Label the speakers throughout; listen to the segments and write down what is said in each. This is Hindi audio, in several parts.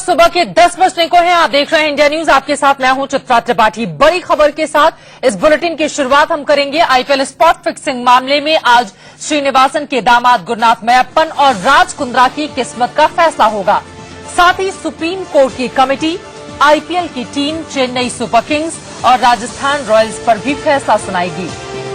Speaker 1: सुबह के 10 बजने को हैं। आप देख रहे हैं इंडिया न्यूज। आपके साथ मैं हूं चित्रा त्रिपाठी। बड़ी खबर के साथ इस बुलेटिन की शुरुआत हम करेंगे। आईपीएल स्पॉट फिक्सिंग मामले में आज श्रीनिवासन के दामाद गुरनाथ मैयप्पन और राज कुंद्रा की किस्मत का फैसला होगा। साथ ही सुप्रीम कोर्ट की कमेटी आईपीएल की टीम चेन्नई सुपर किंग्स और राजस्थान रॉयल्स पर भी फैसला सुनाएगी।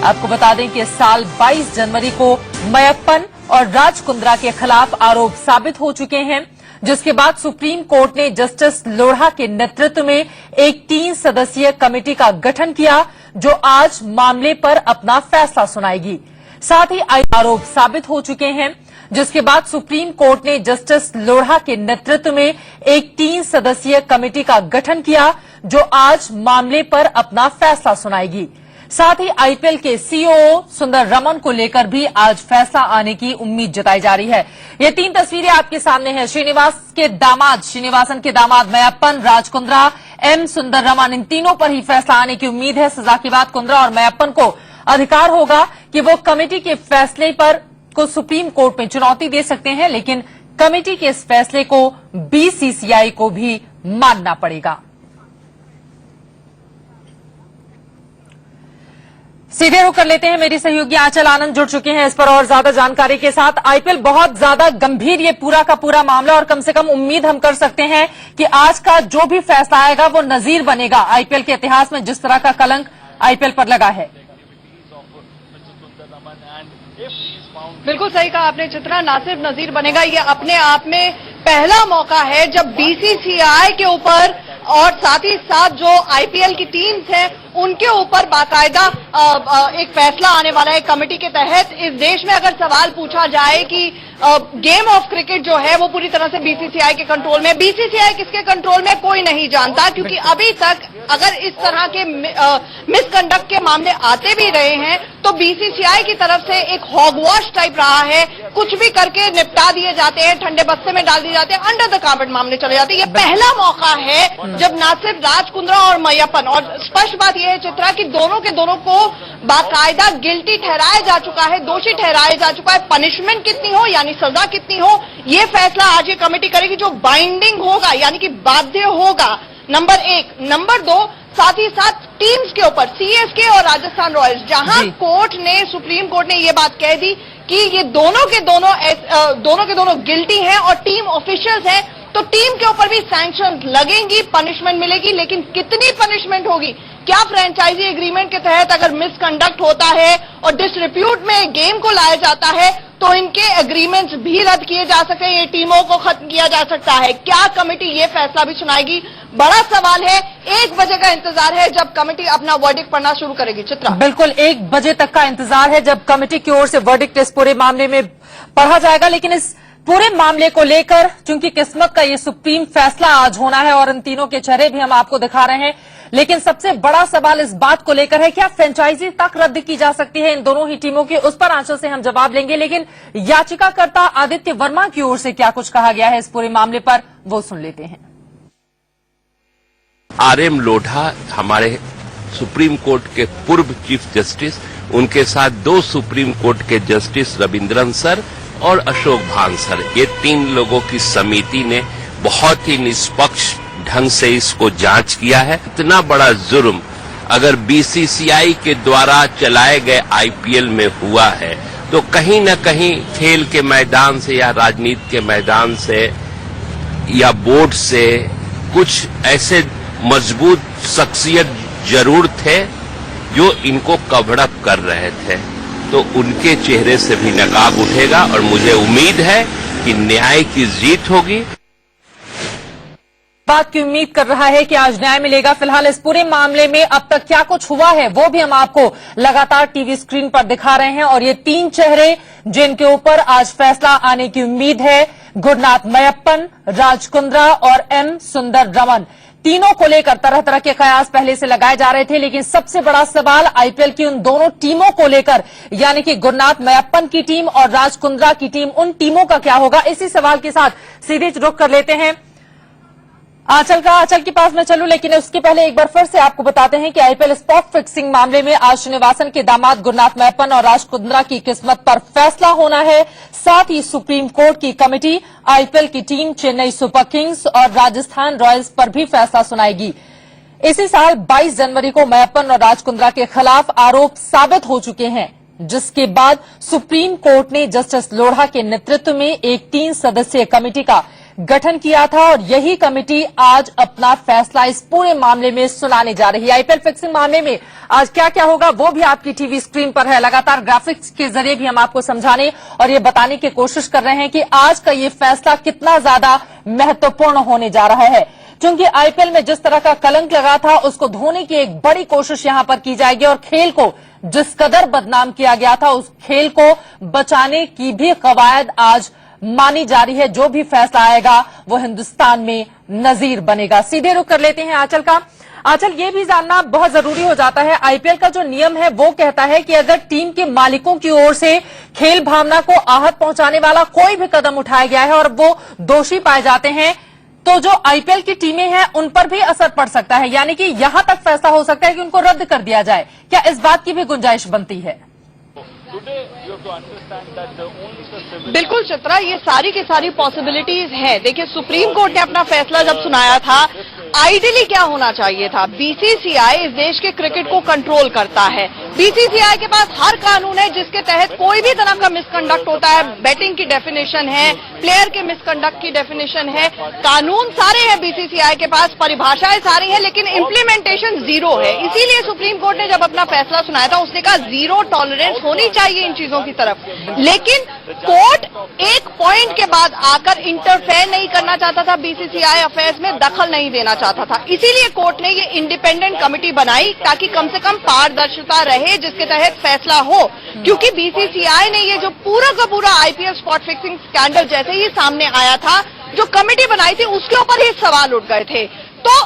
Speaker 1: आपको बता दें कि इस साल 22 जनवरी को मैयप्पन और राज कुंद्रा के खिलाफ आरोप साबित हो चुके हैं, जिसके बाद सुप्रीम कोर्ट ने जस्टिस लोढ़ा के नेतृत्व में एक 3 सदस्यीय कमेटी का गठन किया, जो आज मामले पर अपना फैसला सुनाएगी। साथ ही आरोप साबित हो चुके हैं, जिसके बाद सुप्रीम कोर्ट ने जस्टिस लोढ़ा के नेतृत्व में एक 3 सदस्यीय कमेटी का गठन किया, जो आज मामले पर अपना फैसला सुनाएगी। साथ ही आईपीएल के सीईओ सुंदर रमन को लेकर भी आज फैसला आने की उम्मीद जताई जा रही है। ये 3 तस्वीरें आपके सामने हैं। श्रीनिवासन के दामाद मैयप्पन, राज कुंद्रा, एम सुंदर रमन, इन तीनों पर ही फैसला आने की उम्मीद है। सजा के बाद कुंद्रा और मैयप्पन को अधिकार होगा कि वो कमेटी के फैसले पर को सुप्रीम कोर्ट में चुनौती दे सकते हैं, लेकिन कमेटी के इस फैसले को बीसीसीआई को भी मानना पड़ेगा। सीधे रुख कर लेते हैं। मेरी सहयोगी आंचल आनंद जुड़ चुके हैं इस पर और ज्यादा जानकारी के साथ। आईपीएल बहुत ज्यादा गंभीर ये पूरा का पूरा मामला, और कम से कम उम्मीद हम कर सकते हैं कि आज का जो भी फैसला आएगा वो नजीर बनेगा आईपीएल के इतिहास में, जिस तरह का कलंक आईपीएल पर लगा है।
Speaker 2: बिल्कुल सही कहा आपने चित्रा, ना सिर्फ नजीर बनेगा, ये अपने आप में पहला मौका है जब बीसीसीआई के ऊपर और साथ ही साथ जो आईपीएल की टीम्स हैं उनके ऊपर बाकायदा एक फैसला आने वाला है कमेटी के तहत। इस देश में अगर सवाल पूछा जाए कि गेम ऑफ क्रिकेट जो है वो पूरी तरह से बीसीसीआई के कंट्रोल में, बीसीसीआई किसके कंट्रोल में कोई नहीं जानता, क्योंकि अभी तक अगर इस तरह के मिसकंडक्ट के मामले आते भी रहे हैं तो बीसीसीआई की तरफ से एक हॉगवॉश टाइप रहा है, कुछ भी करके निपटा दिए जाते हैं, ठंडे बस्ते में डाल दिए जाते हैं, अंडर द कार्पेट मामले चले जाते हैं। ये पहला मौका है जब ना सिर्फ राज कुंद्रा और मैयप्पन, और स्पष्ट बात यह है चित्रा कि दोनों के दोनों को बाकायदा गिल्टी ठहराया जा चुका है, दोषी ठहराया जा चुका है। पनिशमेंट कितनी हो यानी सजा कितनी हो, ये फैसला आज ये कमेटी करेगी, जो बाइंडिंग होगा यानी कि बाध्य होगा, नंबर 1। नंबर 2, साथ ही साथ टीम्स के ऊपर सीएसके और राजस्थान रॉयल्स, जहां सुप्रीम कोर्ट ने ये बात कह दी कि ये दोनों के दोनों गिल्टी हैं और टीम ऑफिशियल्स हैं, तो टीम के ऊपर भी सैंक्शन लगेंगी, पनिशमेंट मिलेगी। लेकिन कितनी पनिशमेंट होगी, क्या फ्रेंचाइजी एग्रीमेंट के तहत अगर मिसकंडक्ट होता है और डिसरिप्यूट में गेम को लाया जाता है तो इनके एग्रीमेंट्स भी रद्द किए जा सकते हैं, ये टीमों को खत्म किया जा सकता है। क्या कमेटी ये फैसला भी सुनाएगी, बड़ा सवाल है। 1 बजे का इंतजार है जब कमेटी अपना वर्डिक्ट पढ़ना शुरू करेगी। चित्रा,
Speaker 1: बिल्कुल 1 बजे तक का इंतजार है जब कमेटी की ओर से वर्डिक्ट इस पूरे मामले में पढ़ा जाएगा। लेकिन इस पूरे मामले को लेकर चूंकि किस्मत का ये सुप्रीम फैसला आज होना है और इन तीनों के चेहरे भी हम आपको दिखा रहे हैं, लेकिन सबसे बड़ा सवाल इस बात को लेकर है क्या फ्रेंचाइजी तक रद्द की जा सकती है इन दोनों ही टीमों की। उस पर आंचल से हम जवाब लेंगे, लेकिन याचिकाकर्ता आदित्य वर्मा की ओर से क्या कुछ कहा गया है इस पूरे मामले पर, वो सुन लेते हैं।
Speaker 3: आरएम लोढ़ा हमारे सुप्रीम कोर्ट के पूर्व चीफ जस्टिस, उनके साथ 2 सुप्रीम कोर्ट के जस्टिस रविंद्रन सर और अशोक भान सर, ये 3 लोगों की समिति ने बहुत ही निष्पक्ष ढंग से इसको जांच किया है। इतना बड़ा जुर्म अगर बीसीसीआई के द्वारा चलाए गए आईपीएल में हुआ है तो कहीं न कहीं खेल के मैदान से या राजनीति के मैदान से या बोर्ड से कुछ ऐसे मजबूत शख्सियत जरूर थे जो इनको कवर अप कर रहे थे, तो उनके चेहरे से भी नकाब उठेगा और मुझे उम्मीद है कि न्याय की जीत होगी।
Speaker 1: बात की उम्मीद कर रहा है कि आज न्याय मिलेगा। फिलहाल इस पूरे मामले में अब तक क्या कुछ हुआ है वो भी हम आपको लगातार टीवी स्क्रीन पर दिखा रहे हैं, और ये 3 चेहरे जिनके ऊपर आज फैसला आने की उम्मीद है, गुरनाथ मैयप्पन, राज कुंद्रा और एम सुंदर रमन, तीनों को लेकर तरह तरह के कयास पहले से लगाए जा रहे थे। लेकिन सबसे बड़ा सवाल आईपीएल की उन दोनों टीमों को लेकर, यानी कि गुरनाथ मैयप्पन की टीम और राज कुंद्रा की टीम, उन टीमों का क्या होगा। इसी सवाल के साथ सीधे रुख कर लेते हैं आंचल के पास मैं चलूं, लेकिन उसके पहले एक बार फिर से आपको बताते हैं कि आईपीएल स्पॉट फिक्सिंग मामले में आज श्रीनिवासन के दामाद गुरनाथ मैप्पन और राज कुंद्रा की किस्मत पर फैसला होना है। साथ ही सुप्रीम कोर्ट की कमेटी आईपीएल की टीम चेन्नई सुपर किंग्स और राजस्थान रॉयल्स पर भी फैसला सुनाएगी। इसी साल 22 जनवरी को मैप्पन और राज कुंद्रा के खिलाफ आरोप साबित हो चुके हैं, जिसके बाद सुप्रीम कोर्ट ने जस्टिस लोढ़ा के नेतृत्व में एक 3 सदस्यीय कमेटी का गठन किया था और यही कमेटी आज अपना फैसला इस पूरे मामले में सुनाने जा रही है। आईपीएल फिक्सिंग मामले में आज क्या क्या होगा वो भी आपकी टीवी स्क्रीन पर है। लगातार ग्राफिक्स के जरिए भी हम आपको समझाने और ये बताने की कोशिश कर रहे हैं कि आज का ये फैसला कितना ज्यादा महत्वपूर्ण होने जा रहा है, क्योंकि आईपीएल में जिस तरह का कलंक लगा था उसको धोने की एक बड़ी कोशिश यहां पर की जाएगी और खेल को जिस कदर बदनाम किया गया था उस खेल को बचाने की भी कवायद आज मानी जा रही है। जो भी फैसला आएगा वो हिंदुस्तान में नजीर बनेगा। सीधे रुख कर लेते हैं आंचल का। आंचल, ये भी जानना बहुत जरूरी हो जाता है, आईपीएल का जो नियम है वो कहता है कि अगर टीम के मालिकों की ओर से खेल भावना को आहत पहुंचाने वाला कोई भी कदम उठाया गया है और वो दोषी पाए जाते हैं तो जो आईपीएल की टीमें हैं उन पर भी असर पड़ सकता है, यानी कि यहां तक फैसला हो सकता है कि उनको रद्द कर दिया जाए। क्या इस बात की भी गुंजाइश बनती है?
Speaker 2: बिल्कुल चित्रा, ये सारी की सारी पॉसिबिलिटीज हैं। देखिए, सुप्रीम कोर्ट ने अपना फैसला जब सुनाया था, आइडियली क्या होना चाहिए था, बीसीसीआई इस देश के क्रिकेट को कंट्रोल करता है। बीसीसीआई के पास हर कानून है जिसके तहत कोई भी तरह का मिसकंडक्ट होता है, बैटिंग की डेफिनेशन है, प्लेयर के मिसकंडक्ट की डेफिनेशन है, कानून सारे हैं बीसीसीआई के पास, परिभाषाएं सारी हैं, लेकिन इम्प्लीमेंटेशन जीरो है। इसीलिए सुप्रीम कोर्ट ने जब अपना फैसला सुनाया था उसने कहा जीरो टॉलरेंस होनी चाहिए इन चीजों की तरफ। लेकिन कोर्ट एक पॉइंट के बाद आकर इंटरफेयर नहीं करना चाहता था, बीसीसीआई अफेयर्स में दखल नहीं देना चाहता था। इसीलिए कोर्ट ने ये इंडिपेंडेंट कमेटी बनाई ताकि कम से कम पारदर्शिता रहे जिसके तहत फैसला हो, क्योंकि बीसीसीआई ने ये जो पूरा का पूरा आईपीएल स्पॉट फिक्सिंग स्कैंडल जैसे ही सामने आया था, जो कमेटी बनाई थी उसके ऊपर ही सवाल उठ गए थे। तो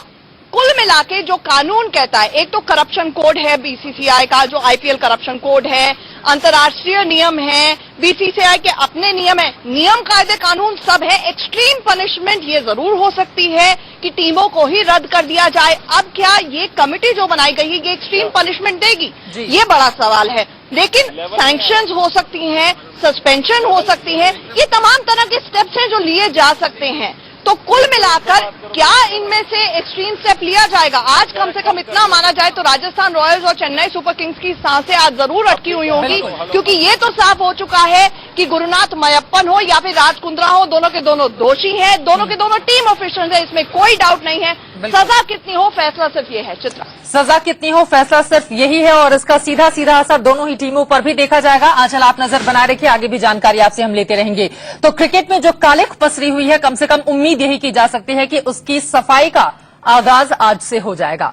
Speaker 2: कुल मिलाके जो कानून कहता है, एक तो करप्शन कोड है बीसीसीआई का, जो आईपीएल करप्शन कोड है, अंतर्राष्ट्रीय नियम है, बीसीसीआई के अपने नियम है, नियम कायदे कानून सब है। एक्सट्रीम पनिशमेंट ये जरूर हो सकती है कि टीमों को ही रद्द कर दिया जाए। अब क्या ये कमेटी जो बनाई गई है ये एक्सट्रीम पनिशमेंट देगी, ये बड़ा सवाल है। लेकिन सैंक्शंस हो सकती हैं, सस्पेंशन हो सकती है, ये तमाम तरह के स्टेप्स हैं जो लिए जा सकते हैं। तो कुल मिलाकर क्या इनमें से एक्सट्रीम स्टेप लिया जाएगा? आज कम से कम इतना माना जाए तो राजस्थान रॉयल्स और चेन्नई सुपर किंग्स की सांसें आज जरूर अटकी हुई होंगी, क्योंकि ये तो साफ हो चुका है कि गुरुनाथ मैप्पन हो या फिर राज कुंद्रा हो, दोनों के दोनों दोषी हैं, दोनों के दोनों टीम ऑफिशियल्स हैं, इसमें कोई डाउट नहीं है। सजा कितनी हो फैसला सिर्फ ये है चित्रा,
Speaker 1: सजा कितनी हो फैसला सिर्फ यही है और इसका सीधा सीधा असर दोनों ही टीमों पर भी देखा जाएगा। आंचल, आप नजर बनाए रखिए, आगे भी जानकारी आपसे हम लेते रहेंगे। तो क्रिकेट में जो कालिख पसरी हुई है, कम से कम उम्मीद यही की जा सकती है कि उसकी सफाई का आगाज आज से हो जाएगा।